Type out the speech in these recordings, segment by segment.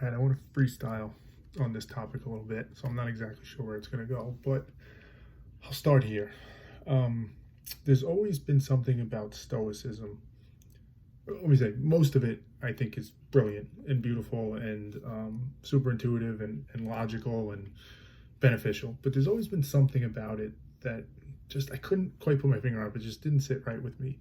And I want to freestyle on this topic a little bit, so I'm not exactly sure where it's going to go, but I'll start here. Um, there's always been something about Stoicism. Let me say, most of it I think is brilliant and beautiful and super intuitive and logical and beneficial. But there's always been something about it that just I couldn't quite put my finger on it. It just didn't sit right with me.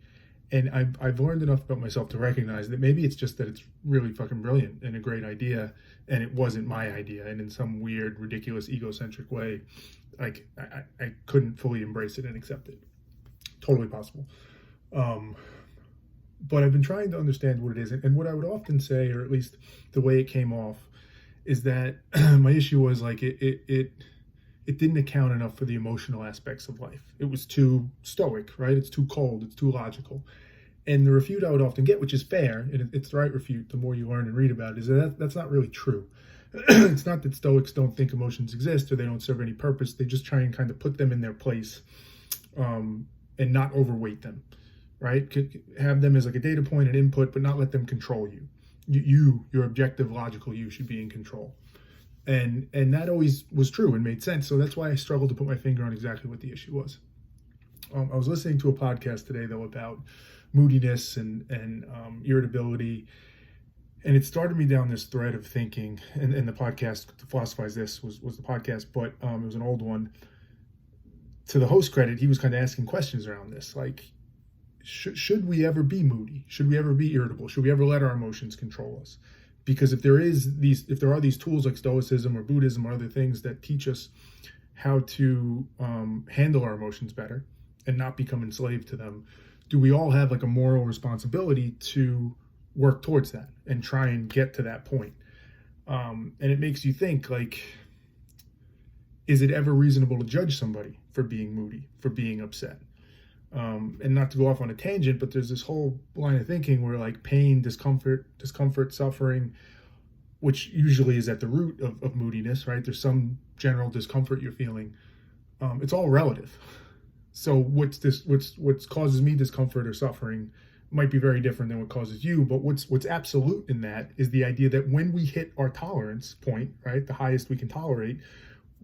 And I've learned enough about myself to recognize that maybe it's just that it's really fucking brilliant and a great idea, and it wasn't my idea. And in some weird, ridiculous, egocentric way, like I couldn't fully embrace it and accept it. Totally possible. Um, but I've been trying to understand what it is, and what I would often say, or at least the way it came off, is that my issue was like it didn't account enough for the emotional aspects of life. It was too stoic, right? It's too cold, it's too logical. And the refute I would often get, which is fair, and it's the right refute the more you learn and read about it, is that that's not really true. It's not that Stoics don't think emotions exist or they don't serve any purpose. They just try and kind of put them in their place, and not overweight them, right? Have them as like a data point, an input, but not let them control you. Your objective, logical you should be in control. And that always was true and made sense. So that's why I struggled to put my finger on exactly what the issue was. I was listening to a podcast today, though, about moodiness and irritability. And it started me down this thread of thinking, and the podcast, to philosophize this, was the podcast, but it was an old one. To the host credit, he was kind of asking questions around this, like, should we ever be moody? Should we ever be irritable? Should we ever let our emotions control us? Because if there are these tools like Stoicism or Buddhism or other things that teach us how to handle our emotions better and not become enslaved to them, do we all have like a moral responsibility to work towards that and try and get to that point? And it makes you think, like, is it ever reasonable to judge somebody for being moody, for being upset? And not to go off on a tangent, but there's this whole line of thinking where like pain, discomfort, suffering, which usually is at the root of moodiness, right? There's some general discomfort you're feeling. It's all relative. So what causes me discomfort or suffering might be very different than what causes you. But what's absolute in that is the idea that when we hit our tolerance point, right, the highest we can tolerate,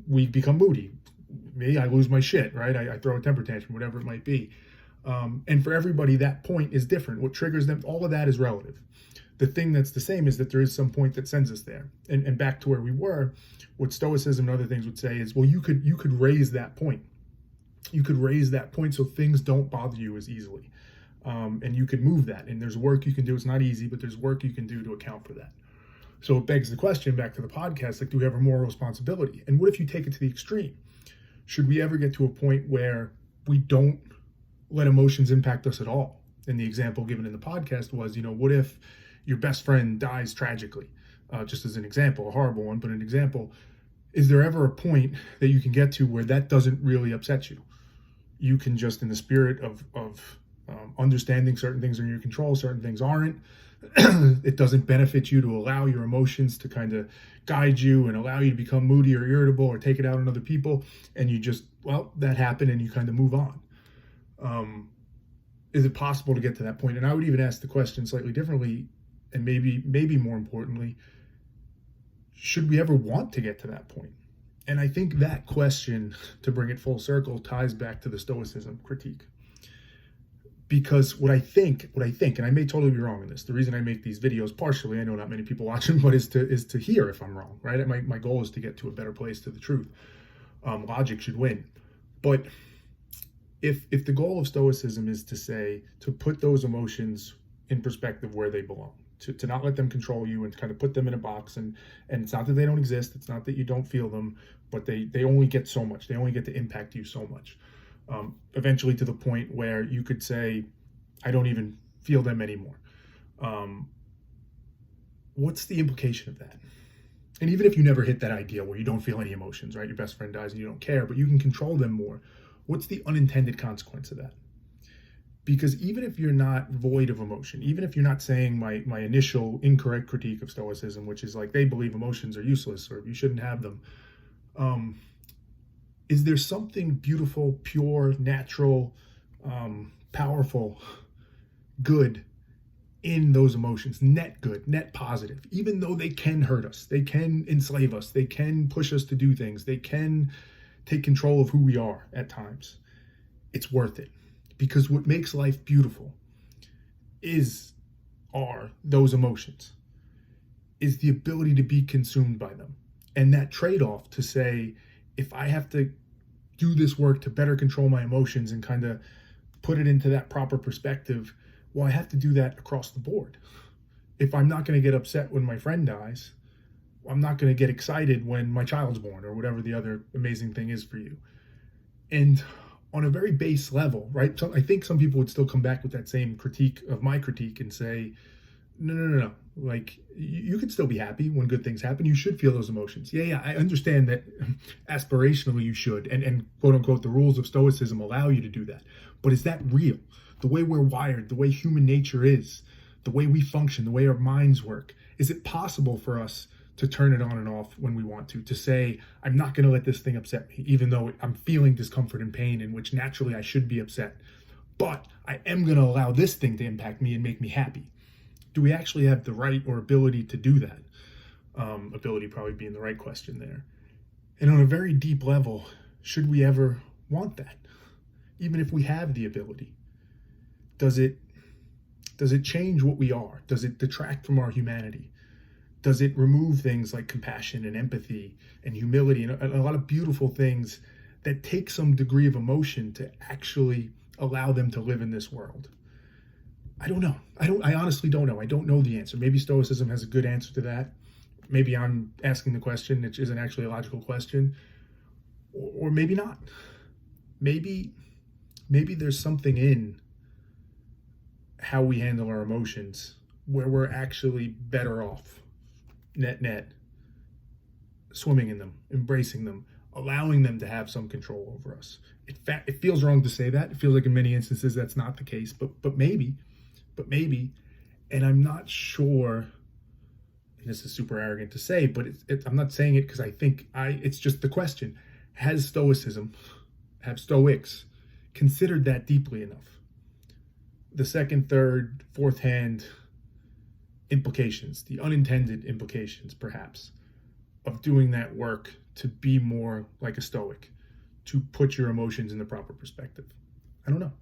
we become moody. Me, I lose my shit, right? I throw a temper tantrum, whatever it might be. And for everybody, that point is different. What triggers them, all of that is relative. The thing that's the same is that there is some point that sends us there. And back to where we were, what Stoicism and other things would say is, well, you could raise that point. You could raise that point so things don't bother you as easily. And you could move that. And there's work you can do. It's not easy, but there's work you can do to account for that. So it begs the question, back to the podcast, like, do we have a moral responsibility? And what if you take it to the extreme? Should we ever get to a point where we don't let emotions impact us at all? And the example given in the podcast was, what if your best friend dies tragically? Just as an example, a horrible one, but an example. Is there ever a point that you can get to where that doesn't really upset you? You can just, in the spirit of understanding certain things are in your control, certain things aren't. It doesn't benefit you to allow your emotions to kind of guide you and allow you to become moody or irritable or take it out on other people. And you just, well, that happened and you kind of move on. Is it possible to get to that point? And I would even ask the question slightly differently, and maybe more importantly, should we ever want to get to that point? And I think that question, to bring it full circle, ties back to the Stoicism critique. Because what I think, and I may totally be wrong in this, the reason I make these videos, partially, I know not many people watch them, but is to hear if I'm wrong, right? My goal is to get to a better place, to the truth. Logic should win. But if the goal of Stoicism is to put those emotions in perspective where they belong, to not let them control you and kind of put them in a box, and it's not that they don't exist, it's not that you don't feel them, but they only get so much, they only get to impact you so much. Eventually to the point where you could say, I don't even feel them anymore. What's the implication of that? And even if you never hit that idea where you don't feel any emotions, right? Your best friend dies and you don't care, but you can control them more. What's the unintended consequence of that? Because even if you're not void of emotion, even if you're not saying my initial incorrect critique of Stoicism, which is like they believe emotions are useless or you shouldn't have them, is there something beautiful, pure, natural, powerful, good in those emotions, net good, net positive, even though they can hurt us, they can enslave us, they can push us to do things, they can take control of who we are at times. It's worth it, because what makes life beautiful are those emotions, is the ability to be consumed by them. And that trade-off to say, if I have to do this work to better control my emotions and kind of put it into that proper perspective, well, I have to do that across the board. If I'm not going to get upset when my friend dies, I'm not going to get excited when my child's born, or whatever the other amazing thing is for you. And on a very base level, right? So I think some people would still come back with that same critique of my critique and say, no. Like, you can still be happy when good things happen. You should feel those emotions. Yeah, I understand that aspirationally you should, and quote unquote, the rules of Stoicism allow you to do that. But is that real? The way we're wired, the way human nature is, the way we function, the way our minds work, is it possible for us to turn it on and off when we want to say, I'm not going to let this thing upset me, even though I'm feeling discomfort and pain, in which naturally I should be upset. But I am going to allow this thing to impact me and make me happy. Do we actually have the right or ability to do that? Ability probably being the right question there. And on a very deep level, should we ever want that? Even if we have the ability, does it change what we are? Does it detract from our humanity? Does it remove things like compassion and empathy and humility and a lot of beautiful things that take some degree of emotion to actually allow them to live in this world? I don't know. I honestly don't know. I don't know the answer. Maybe Stoicism has a good answer to that. Maybe I'm asking the question, which isn't actually a logical question, or maybe not. Maybe there's something in how we handle our emotions where we're actually better off, net, swimming in them, embracing them, allowing them to have some control over us. It feels wrong to say that. It feels like in many instances that's not the case, but maybe, and I'm not sure, and this is super arrogant to say, but I'm not saying it because I think it's just the question. Have Stoics considered that deeply enough? The second, third, fourth hand implications, the unintended implications, perhaps, of doing that work to be more like a Stoic, to put your emotions in the proper perspective. I don't know.